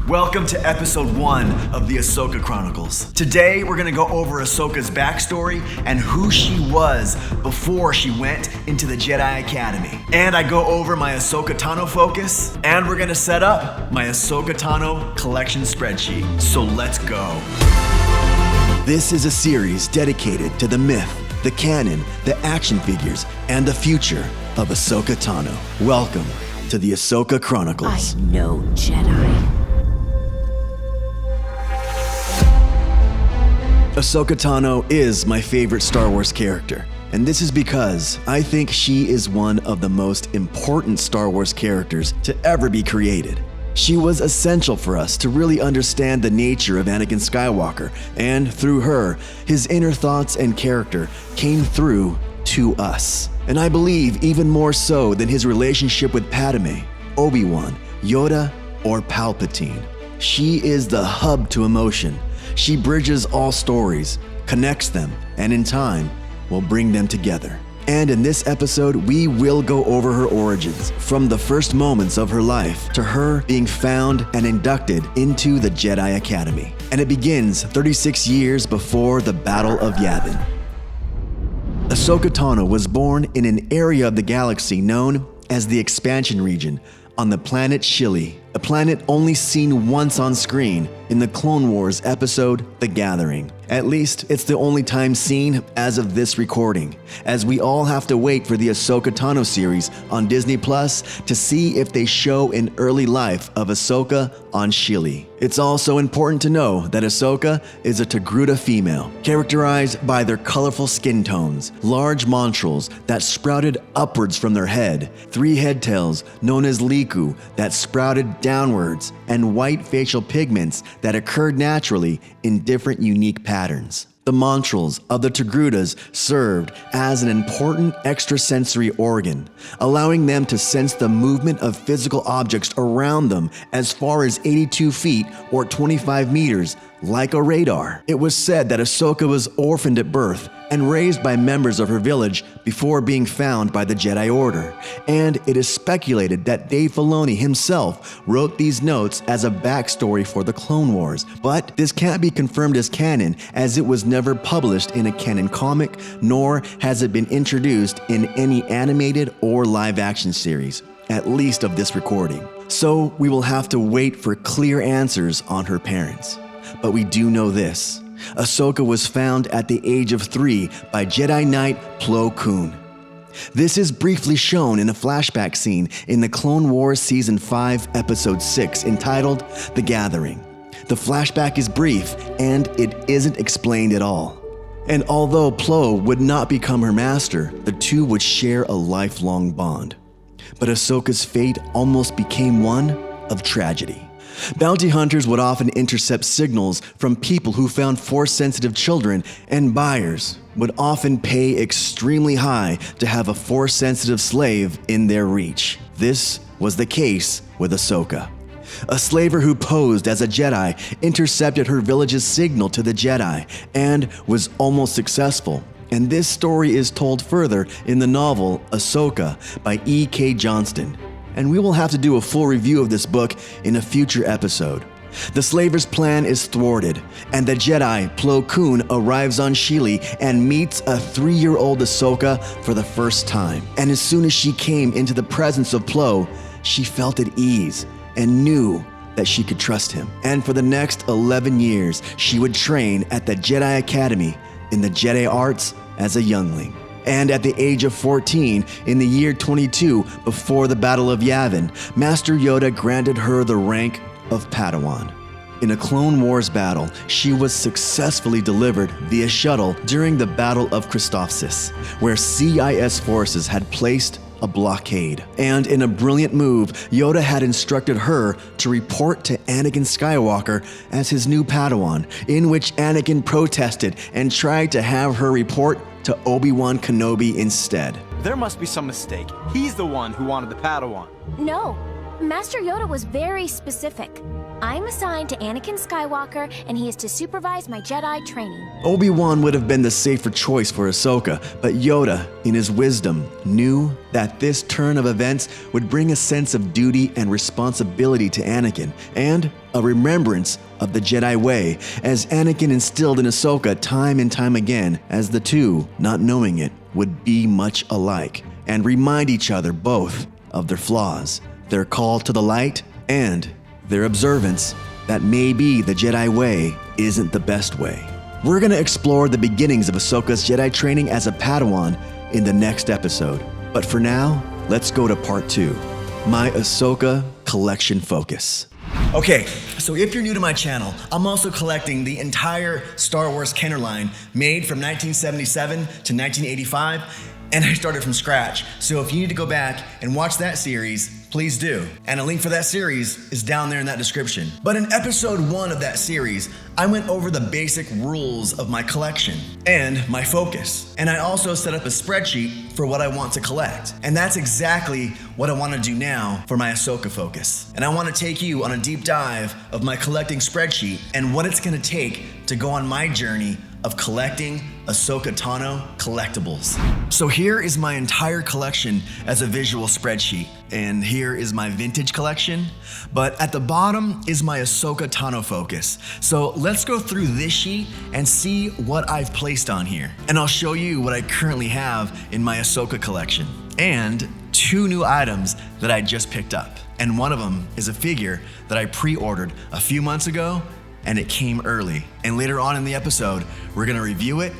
Welcome to episode 1 of the Ahsoka Chronicles. Today we're gonna go over Ahsoka's backstory and who she was before she went into the Jedi Academy. And I go over my Ahsoka Tano focus, and we're gonna set up my Ahsoka Tano collection spreadsheet. So let's go. This is a series dedicated to the myth, the canon, the action figures, and the future of Ahsoka Tano. Welcome to the Ahsoka Chronicles. I know Jedi. Ahsoka Tano is my favorite Star Wars character, and this is because I think she is one of the most important Star Wars characters to ever be created. She was essential for us to really understand the nature of Anakin Skywalker, and through her, his inner thoughts and character came through to us. And I believe even more so than his relationship with Padme, Obi-Wan, Yoda, or Palpatine. She is the hub to emotion. She bridges all stories, connects them, and in time, will bring them together. And in this episode, we will go over her origins, from the first moments of her life to her being found and inducted into the Jedi Academy. And it begins 36 years before the Battle of Yavin. Ahsoka Tano was born in an area of the galaxy known as the Expansion Region on the planet Shili, a planet only seen once on screen in the Clone Wars episode The Gathering. At least, it's the only time seen as of this recording, as we all have to wait for the Ahsoka Tano series on Disney Plus to see if they show an early life of Ahsoka on Shili. It's also important to know that Ahsoka is a Togruta female, characterized by their colorful skin tones, large montrals that sprouted upwards from their head, 3 head tails known as liku that sprouted downwards, and white facial pigments that occurred naturally in different unique patterns. The montrals of the Togrutas served as an important extrasensory organ, allowing them to sense the movement of physical objects around them as far as 82 feet or 25 meters, like a radar. It was said that Ahsoka was orphaned at birth and raised by members of her village before being found by the Jedi Order. And it is speculated that Dave Filoni himself wrote these notes as a backstory for the Clone Wars, but this can't be confirmed as canon as it was never published in a canon comic, nor has it been introduced in any animated or live-action series, at least of this recording. So we will have to wait for clear answers on her parents. But we do know this. Ahsoka was found at the age of 3 by Jedi Knight Plo Koon. This is briefly shown in a flashback scene in the Clone Wars Season 5, Episode 6, entitled The Gathering. The flashback is brief, and it isn't explained at all. And although Plo would not become her master, the two would share a lifelong bond. But Ahsoka's fate almost became one of tragedy. Bounty hunters would often intercept signals from people who found Force-sensitive children, and buyers would often pay extremely high to have a Force-sensitive slave in their reach. This was the case with Ahsoka. A slaver who posed as a Jedi intercepted her village's signal to the Jedi and was almost successful. And this story is told further in the novel Ahsoka by E.K. Johnston. And we will have to do a full review of this book in a future episode. The slaver's plan is thwarted, and the Jedi, Plo Koon, arrives on Shili and meets a 3-year-old Ahsoka for the first time. And as soon as she came into the presence of Plo, she felt at ease and knew that she could trust him. And for the next 11 years, she would train at the Jedi Academy in the Jedi arts as a youngling. And at the age of 14, in the year 22 before the Battle of Yavin, Master Yoda granted her the rank of Padawan. In a Clone Wars battle, she was successfully delivered via shuttle during the Battle of Christophsis, where CIS forces had placed a blockade. And in a brilliant move, Yoda had instructed her to report to Anakin Skywalker as his new Padawan, in which Anakin protested and tried to have her report to Obi-Wan Kenobi instead. There must be some mistake. He's the one who wanted the Padawan. No, Master Yoda was very specific. I'm assigned to Anakin Skywalker, and he is to supervise my Jedi training. Obi-Wan would have been the safer choice for Ahsoka, but Yoda, in his wisdom, knew that this turn of events would bring a sense of duty and responsibility to Anakin, and a remembrance of the Jedi way, as Anakin instilled in Ahsoka time and time again, as the two, not knowing it, would be much alike, and remind each other both of their flaws, their call to the light, and their observance that maybe the Jedi way isn't the best way. We're gonna explore the beginnings of Ahsoka's Jedi training as a Padawan in the next episode. But for now, let's go to part 2, my Ahsoka collection focus. Okay, so if you're new to my channel, I'm also collecting the entire Star Wars Kenner line made from 1977 to 1985, and I started from scratch. So if you need to go back and watch that series, please do. And a link for that series is down there in that description. But in episode 1 of that series, I went over the basic rules of my collection and my focus. And I also set up a spreadsheet for what I want to collect. And that's exactly what I want to do now for my Ahsoka focus. And I want to take you on a deep dive of my collecting spreadsheet and what it's going to take to go on my journey of collecting Ahsoka Tano collectibles. So here is my entire collection as a visual spreadsheet, and here is my vintage collection, but at the bottom is my Ahsoka Tano focus. So let's go through this sheet and see what I've placed on here. And I'll show you what I currently have in my Ahsoka collection, and 2 new items that I just picked up. And one of them is a figure that I pre-ordered a few months ago, and it came early. And later on in the episode, we're gonna review it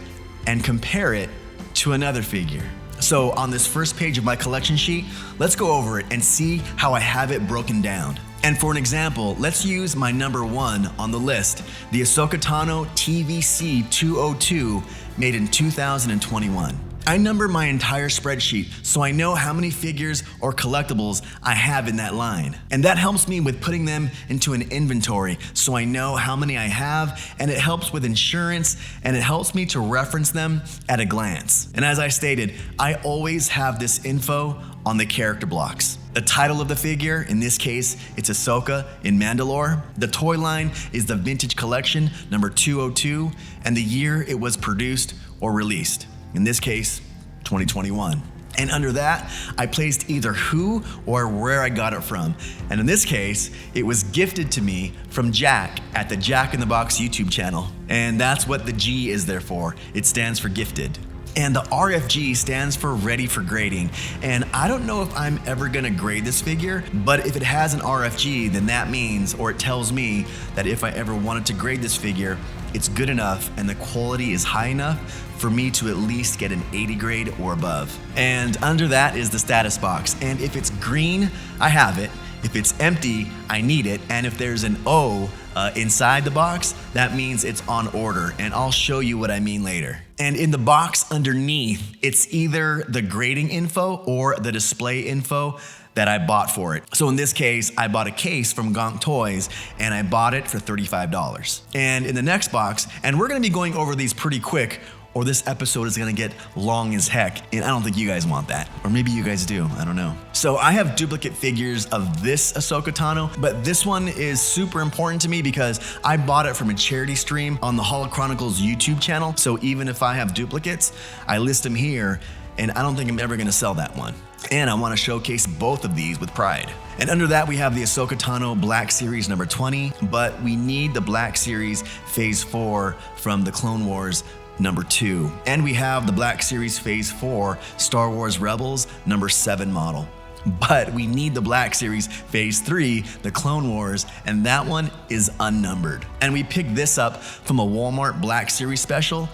and compare it to another figure. So on this first page of my collection sheet, let's go over it and see how I have it broken down. And for an example, let's use my number 1 on the list, the Ahsoka Tano TVC 202, made in 2021. I number my entire spreadsheet so I know how many figures or collectibles I have in that line. And that helps me with putting them into an inventory so I know how many I have, and it helps with insurance, and it helps me to reference them at a glance. And as I stated, I always have this info on the character blocks. The title of the figure, in this case, it's Ahsoka in Mandalore. The toy line is the Vintage Collection number 202, and the year it was produced or released. In this case, 2021. And under that, I placed either who or where I got it from. And in this case, it was gifted to me from Jack at the Jack in the Box YouTube channel. And that's what the G is there for. It stands for gifted. And the RFG stands for ready for grading. And I don't know if I'm ever gonna grade this figure, but if it has an RFG, then that means, or it tells me, that if I ever wanted to grade this figure, it's good enough and the quality is high enough for me to at least get an 80 grade or above. And under that is the status box. And if it's green, I have it. If it's empty, I need it. And if there's an O inside the box, that means it's on order. And I'll show you what I mean later. And in the box underneath, it's either the grading info or the display info that I bought for it. So in this case, I bought a case from Gonk Toys, and I bought it for $35. And in the next box, and we're gonna be going over these pretty quick, or this episode is gonna get long as heck, and I don't think you guys want that. Or maybe you guys do, I don't know. So I have duplicate figures of this Ahsoka Tano, but this one is super important to me because I bought it from a charity stream on the Chronicles YouTube channel. So even if I have duplicates, I list them here, and I don't think I'm ever gonna sell that one. And I wanna showcase both of these with pride. And under that, we have the Ahsoka Tano Black Series number 20, but we need the Black Series Phase 4 from the Clone Wars number 2. And we have the Black Series Phase 4 Star Wars Rebels number 7 model. But we need the Black Series Phase 3, the Clone Wars, and that one is unnumbered. And we picked this up from a Walmart Black Series special,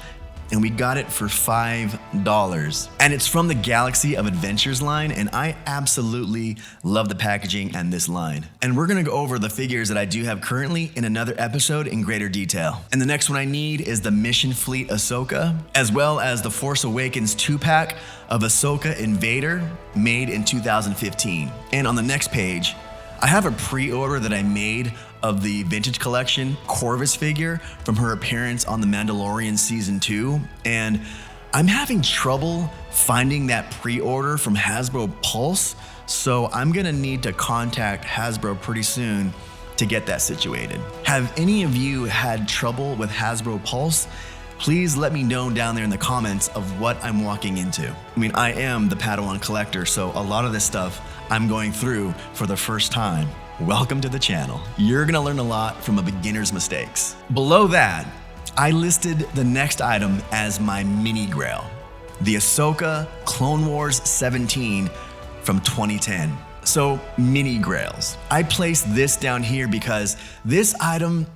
and we got it for $5. And it's from the Galaxy of Adventures line, and I absolutely love the packaging and this line. And we're gonna go over the figures that I do have currently in another episode in greater detail. And the next one I need is the Mission Fleet Ahsoka, as well as the Force Awakens 2-pack of Ahsoka Invader, made in 2015. And on the next page, I have a pre-order that I made of the Vintage Collection Corvus figure from her appearance on The Mandalorian Season 2, and I'm having trouble finding that pre-order from Hasbro Pulse, so I'm gonna need to contact Hasbro pretty soon to get that situated. Have any of you had trouble with Hasbro Pulse? Please let me know down there in the comments of what I'm walking into. I mean, I am the Padawan collector, so a lot of this stuff I'm going through for the first time. Welcome to the channel. You're gonna learn a lot from a beginner's mistakes. Below that, I listed the next item as my mini grail, the Ahsoka Clone Wars 17 from 2010. So mini grails. I placed this down here because this item,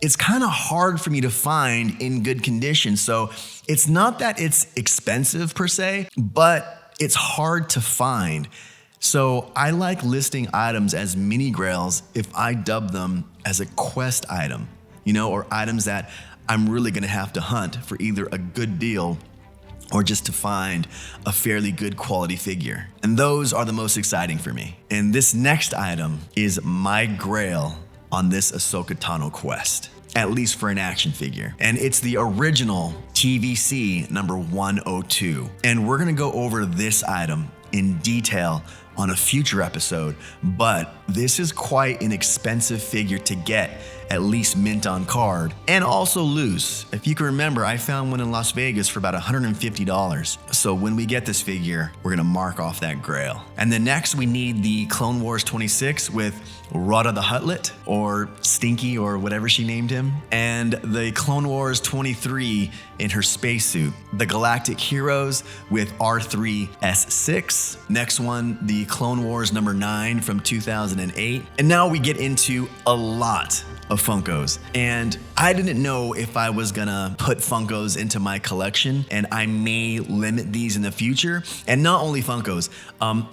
it's kind of hard for me to find in good condition. So it's not that it's expensive per se, but it's hard to find. So I like listing items as mini grails if I dub them as a quest item, or items that I'm really gonna have to hunt for either a good deal or just to find a fairly good quality figure. And those are the most exciting for me. And this next item is my grail on this Ahsoka Tano quest, at least for an action figure. And it's the original TVC number 102. And we're gonna go over this item in detail on a future episode, but this is quite an expensive figure to get, at least mint on card, and also loose. If you can remember, I found one in Las Vegas for about $150. So when we get this figure, we're gonna mark off that grail. And then next we need the Clone Wars 26 with Rada the Huttlet, or Stinky, or whatever she named him, and the Clone Wars 23 in her spacesuit. The Galactic Heroes with R3-S6. Next one, the Clone Wars number 9 from 2008. And now we get into a lot of Funkos. And I didn't know if I was gonna put Funkos into my collection, and I may limit these in the future. And not only Funkos,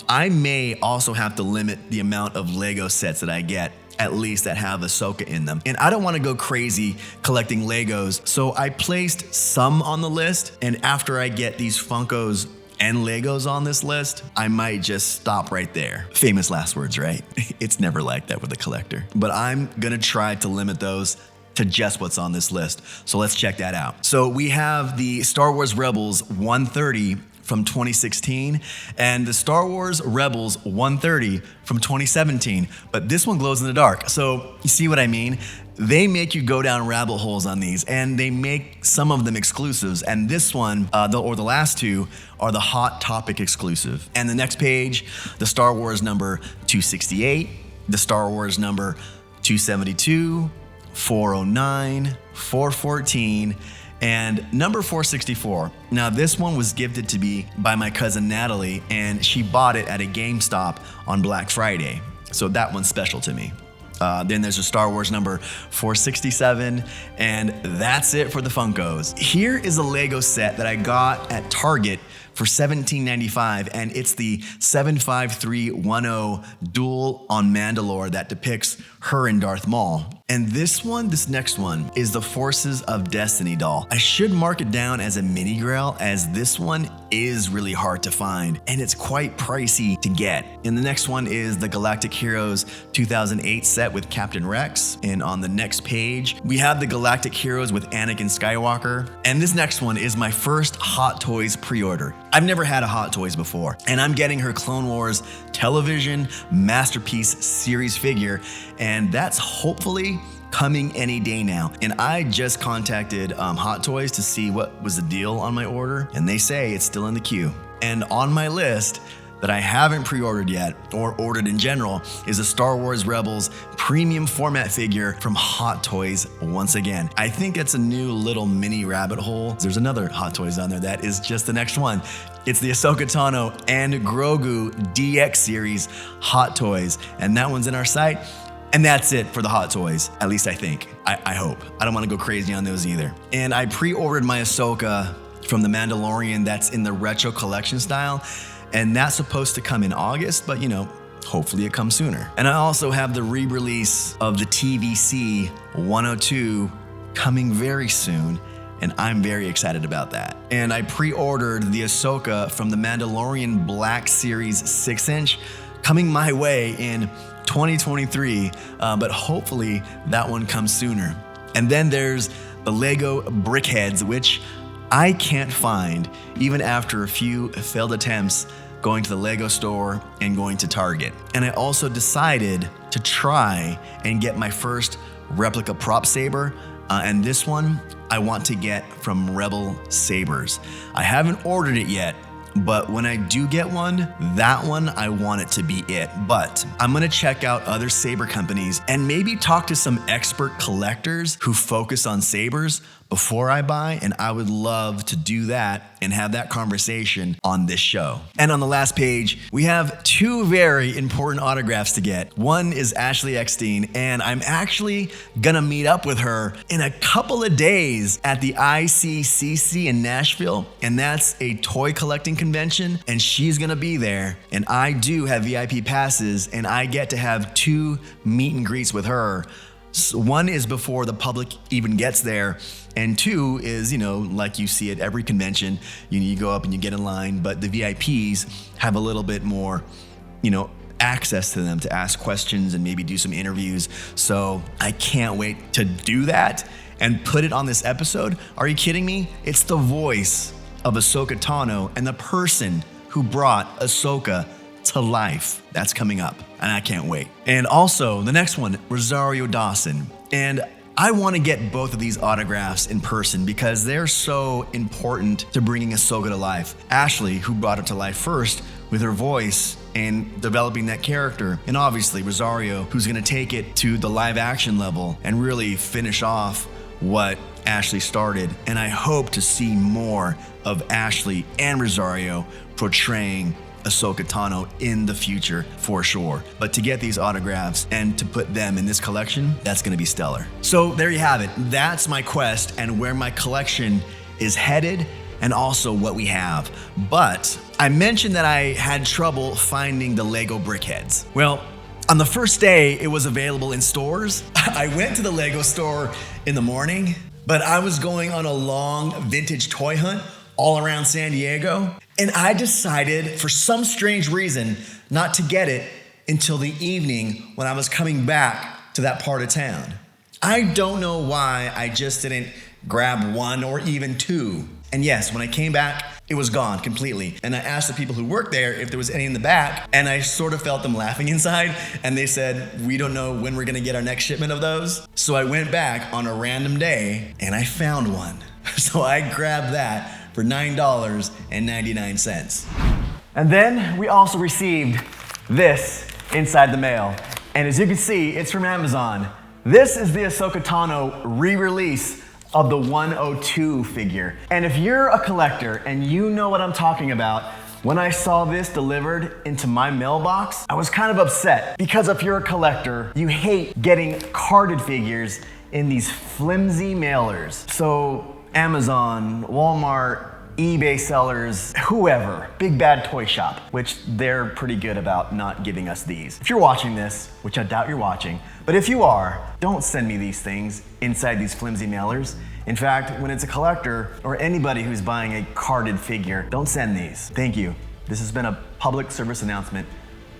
I may also have to limit the amount of Lego sets that I get, at least that have Ahsoka in them. And I don't wanna go crazy collecting Legos, so I placed some on the list, and after I get these Funkos and Legos on this list, I might just stop right there. Famous last words, right? It's never like that with a collector. But I'm gonna try to limit those to just what's on this list. So let's check that out. So we have the Star Wars Rebels 130 from 2016 and the Star Wars Rebels 130 from 2017, but this one glows in the dark. So you see what I mean? They make you go down rabbit holes on these, and they make some of them exclusives. And this one, the last two, are the Hot Topic exclusive. And the next page, the Star Wars number 268, the Star Wars number 272, 409, 414, and number 464. Now this one was gifted to me by my cousin Natalie, and she bought it at a GameStop on Black Friday. So that one's special to me. Then there's a Star Wars number 467, and that's it for the Funkos. Here is a Lego set that I got at Target for $17.95, and it's the 75310 duel on Mandalore that depicts her and Darth Maul. And this next one, is the Forces of Destiny doll. I should mark it down as a mini grail, as this one is really hard to find, and it's quite pricey to get. And the next one is the Galactic Heroes 2008 set with Captain Rex. And on the next page, we have the Galactic Heroes with Anakin Skywalker. And this next one is my first Hot Toys pre-order. I've never had a Hot Toys before, and I'm getting her Clone Wars television masterpiece series figure, and that's hopefully coming any day now. And I just contacted Hot Toys to see what was the deal on my order, and they say it's still in the queue. And on my list that I haven't pre-ordered yet, or ordered in general, is a Star Wars Rebels premium format figure from Hot Toys once again. I think it's a new little mini rabbit hole. There's another Hot Toys on there that is just the next one. It's the Ahsoka Tano and Grogu DX series Hot Toys, and that one's in our site. And that's it for the Hot Toys, at least I think. I hope. I don't want to go crazy on those either. And I pre-ordered my Ahsoka from The Mandalorian that's in the retro collection style, and that's supposed to come in August, but hopefully it comes sooner. And I also have the re-release of the TVC 102 coming very soon, and I'm very excited about that. And I pre-ordered the Ahsoka from The Mandalorian Black Series 6-inch, coming my way in 2023, but hopefully that one comes sooner. And then there's the Lego Brickheadz, which I can't find, even after a few failed attempts going to the Lego store, and going to Target. And I also decided to try and get my first replica prop saber, and this one I want to get from Rebel Sabers. I haven't ordered it yet, but when I do get one, that one I want it to be it. But I'm gonna check out other saber companies and maybe talk to some expert collectors who focus on sabers before I buy, and I would love to do that and have that conversation on this show. And on the last page, we have two very important autographs to get. One is Ashley Eckstein, and I'm actually gonna meet up with her in a couple of days at the ICCC in Nashville, and that's a toy collecting convention, and she's gonna be there, and I do have VIP passes, and I get to have 2 meet and greets with her. So one is before the public even gets there, and 2 is, like you see at every convention, you go up and you get in line, but the VIPs have a little bit more, access to them to ask questions and maybe do some interviews. So I can't wait to do that and put it on this episode. Are you kidding me? It's the voice of Ahsoka Tano and the person who brought Ahsoka to life. That's coming up, and I can't wait. And also, the next one, Rosario Dawson. And I want to get both of these autographs in person because they're so important to bringing Ahsoka to life. Ashley, who brought it to life first with her voice and developing that character, and obviously Rosario, who's going to take it to the live action level and really finish off what Ashley started. And I hope to see more of Ashley and Rosario portraying Ahsoka Tano in the future for sure. But to get these autographs and to put them in this collection, that's gonna be stellar. So there you have it. That's my quest and where my collection is headed, and also what we have. But I mentioned that I had trouble finding the Lego Brickheadz. Well, on the first day it was available in stores. I went to the Lego store in the morning, but I was going on a long vintage toy hunt all around San Diego, and I decided for some strange reason not to get it until the evening when I was coming back to that part of town. I don't know why I just didn't grab 1 or even 2. And yes, when I came back, it was gone completely. And I asked the people who worked there if there was any in the back, and I sort of felt them laughing inside, and they said, we don't know when we're gonna get our next shipment of those. So I went back on a random day, and I found one. So I grabbed that for $9.99. And then we also received this inside the mail. And as you can see, it's from Amazon. This is the Ahsoka Tano re-release of the 102 figure. And if you're a collector and you know what I'm talking about, when I saw this delivered into my mailbox, I was kind of upset because if you're a collector, you hate getting carded figures in these flimsy mailers. So Amazon, Walmart, eBay sellers, whoever, Big Bad Toy Shop, which they're pretty good about not giving us these. If you're watching this, which I doubt you're watching, but if you are, don't send me these things inside these flimsy mailers. In fact, when it's a collector or anybody who's buying a carded figure, don't send these. Thank you. This has been a public service announcement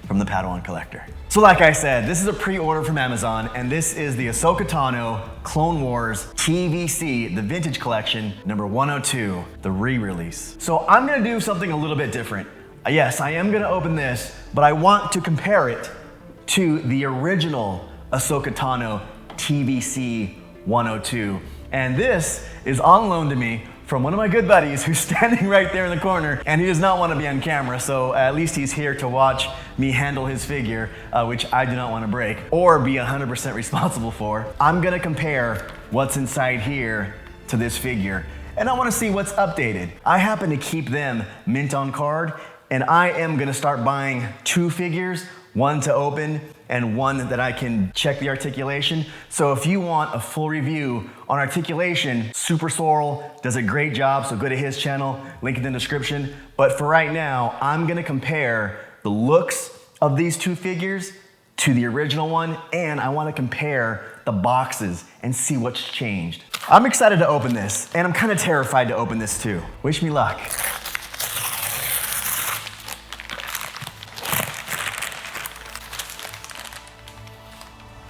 from the Padawan Collector. So like I said, this is a pre-order from Amazon, and this is the Ahsoka Tano Clone Wars TVC, the Vintage Collection, number 102, the re-release. So I'm gonna do something a little bit different. Yes, I am gonna open this, but I want to compare it to the original Ahsoka Tano TVC 102. And this is on loan to me from one of my good buddies who's standing right there in the corner, and he does not want to be on camera, so at least he's here to watch me handle his figure, which I do not want to break or be 100% responsible for. I'm gonna compare what's inside here to this figure, and I want to see what's updated. I happen to keep them mint on card, and I am gonna start buying 2 figures, one to open and one that I can check the articulation. So if you want a full review on articulation, SuperSorrell does a great job, so go to his channel, link in the description. But for right now, I'm gonna compare the looks of these 2 figures to the original one, and I wanna compare the boxes and see what's changed. I'm excited to open this, and I'm kinda terrified to open this too. Wish me luck.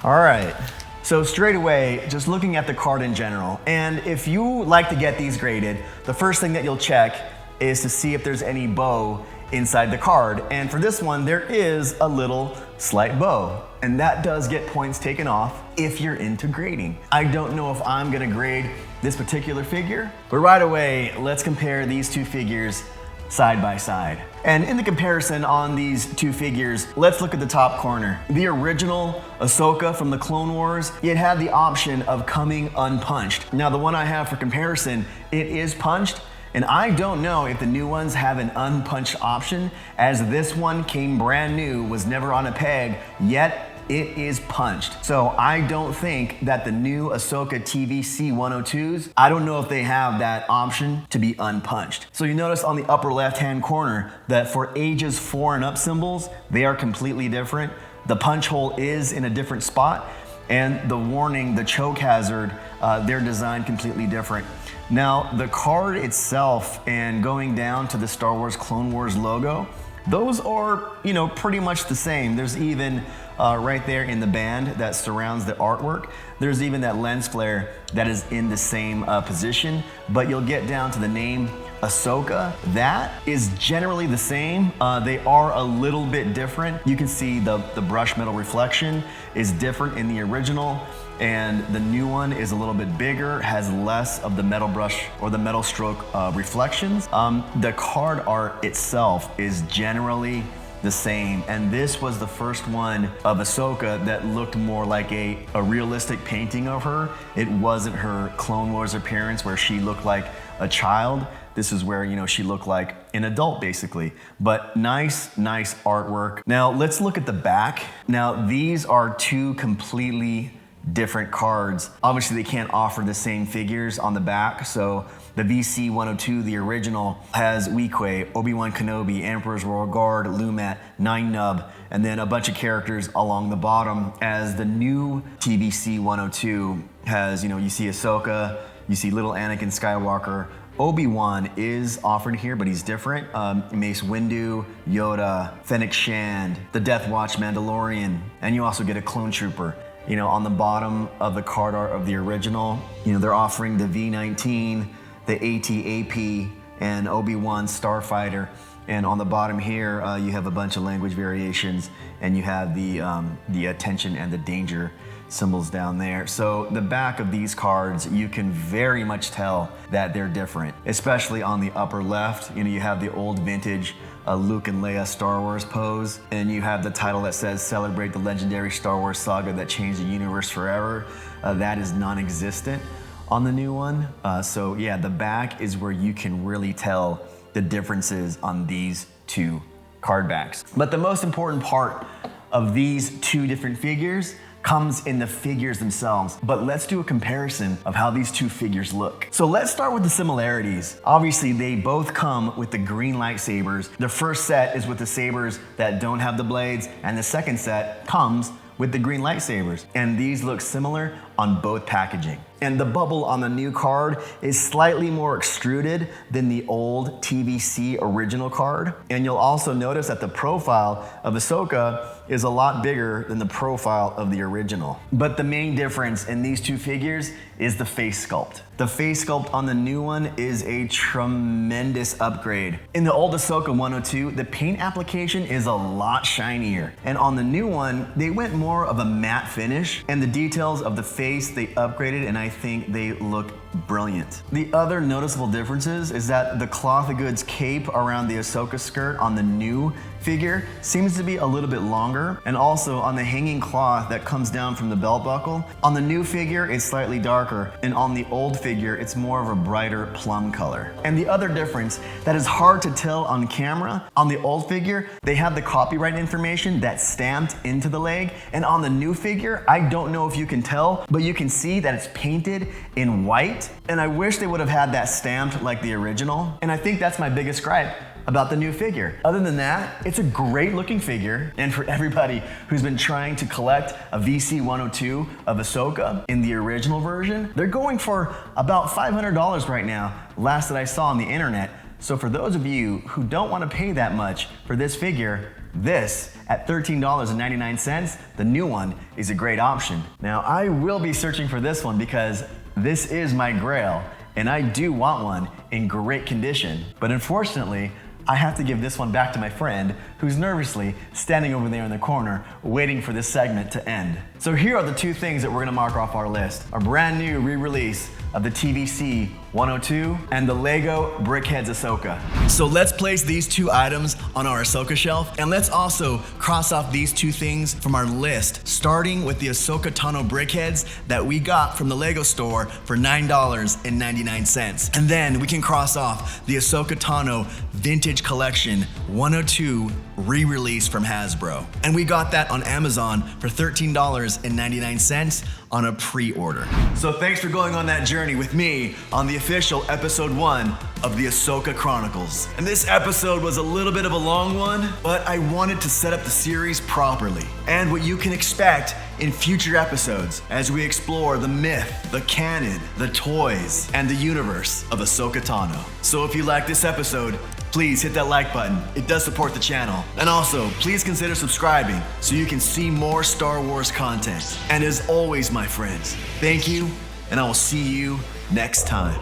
All right, so straight away, just looking at the card in general, and if you like to get these graded, the first thing that you'll check is to see if there's any bow inside the card. And for this one, there is a little slight bow. And that does get points taken off if you're into grading. I don't know if I'm gonna grade this particular figure, but right away, let's compare these two figures side by side. And in the comparison on these two figures, let's look at the top corner. The original Ahsoka from the Clone Wars, it had the option of coming unpunched. Now the one I have for comparison, it is punched, and I don't know if the new ones have an unpunched option, as this one came brand new, was never on a peg, yet it is punched. So I don't think that the new Ahsoka TVC 102s, I don't know if they have that option to be unpunched. So you notice on the upper left-hand corner that for ages 4 and up symbols, they are completely different. The punch hole is in a different spot, and the warning, the choke hazard, they're designed completely different. Now, the card itself and going down to the Star Wars Clone Wars logo, those are, pretty much the same. There's even right there in the band that surrounds the artwork, there's even that lens flare that is in the same position, but you'll get down to the name Ahsoka. That is generally the same. They are a little bit different. You can see the brush metal reflection is different in the original, and the new one is a little bit bigger, has less of the metal brush or the metal stroke reflections. The card art itself is generally the same, and this was the first one of Ahsoka that looked more like a realistic painting of her. It wasn't her Clone Wars appearance where she looked like a child. This is where, she looked like an adult basically, but nice artwork. Now let's look at the back. Now these are two completely different cards. Obviously they can't offer the same figures on the back, so the VC 102, the original, has Weequay, Obi-Wan Kenobi, Emperor's Royal Guard, Lumet, Nine Nub, and then a bunch of characters along the bottom, as the new TVC 102 has, you see Ahsoka, you see little Anakin Skywalker. Obi-Wan is offered here, but he's different. Mace Windu, Yoda, Fennec Shand, the Death Watch Mandalorian, and you also get a clone trooper. On the bottom of the card art of the original, they're offering the V-19, the AT-AP, and Obi-Wan Starfighter. And on the bottom here, you have a bunch of language variations, and you have the attention and the danger symbols down there. So the back of these cards, you can very much tell that they're different, especially on the upper left. You have the old vintage Luke and Leia Star Wars pose, and you have the title that says "Celebrate the legendary Star Wars saga that changed the universe forever." That is non-existent on the new one. So yeah, the back is where you can really tell the differences on these two card backs. But the most important part of these two different figures comes in the figures themselves. But let's do a comparison of how these two figures look. So let's start with the similarities. Obviously, they both come with the green lightsabers. The first set is with the sabers that don't have the blades, and the second set comes with the green lightsabers. And these look similar on both packaging. And the bubble on the new card is slightly more extruded than the old TVC original card. And you'll also notice that the profile of Ahsoka is a lot bigger than the profile of the original. But the main difference in these two figures is the face sculpt. The face sculpt on the new one is a tremendous upgrade. In the old Ahsoka 102, the paint application is a lot shinier. And on the new one, they went more of a matte finish, and the details of the face they upgraded, and I think they look brilliant. The other noticeable differences is that the cloth of goods cape around the Ahsoka skirt on the new figure seems to be a little bit longer, and also on the hanging cloth that comes down from the belt buckle. On the new figure, it's slightly darker, and on the old figure, it's more of a brighter plum color. And the other difference that is hard to tell on camera, on the old figure, they have the copyright information that's stamped into the leg, and on the new figure, I don't know if you can tell, but you can see that it's painted in white, and I wish they would have had that stamped like the original, and I think that's my biggest gripe about the new figure. Other than that, it's a great looking figure, and for everybody who's been trying to collect a VC 102 of Ahsoka in the original version, they're going for about $500 right now, last that I saw on the internet. So for those of you who don't want to pay that much for this figure, this, at $13.99, the new one is a great option. Now, I will be searching for this one because this is my grail, and I do want one in great condition. But unfortunately, I have to give this one back to my friend, who's nervously standing over there in the corner, waiting for this segment to end. So here are the two things that we're gonna mark off our list. A brand new re-release of the TVC 102 and the Lego Brickheadz Ahsoka. So let's place these two items on our Ahsoka shelf, and let's also cross off these two things from our list, starting with the Ahsoka Tano Brickheadz that we got from the Lego store for $9.99. And then we can cross off the Ahsoka Tano Vintage Collection 102 re-release from Hasbro. And we got that on Amazon for $13.99 on a pre-order. So thanks for going on that journey with me on the official episode 1 of the Ahsoka Chronicles. And this episode was a little bit of a long one, but I wanted to set up the series properly and what you can expect in future episodes as we explore the myth, the canon, the toys, and the universe of Ahsoka Tano. So if you like this episode, please hit that like button. It does support the channel. And also, please consider subscribing so you can see more Star Wars content. And as always, my friends, thank you, and I will see you next time.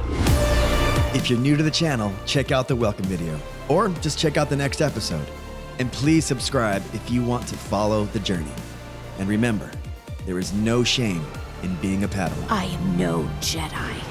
If you're new to the channel, check out the welcome video, or just check out the next episode. And please subscribe if you want to follow the journey. And remember, there is no shame in being a Padawan. I am no Jedi.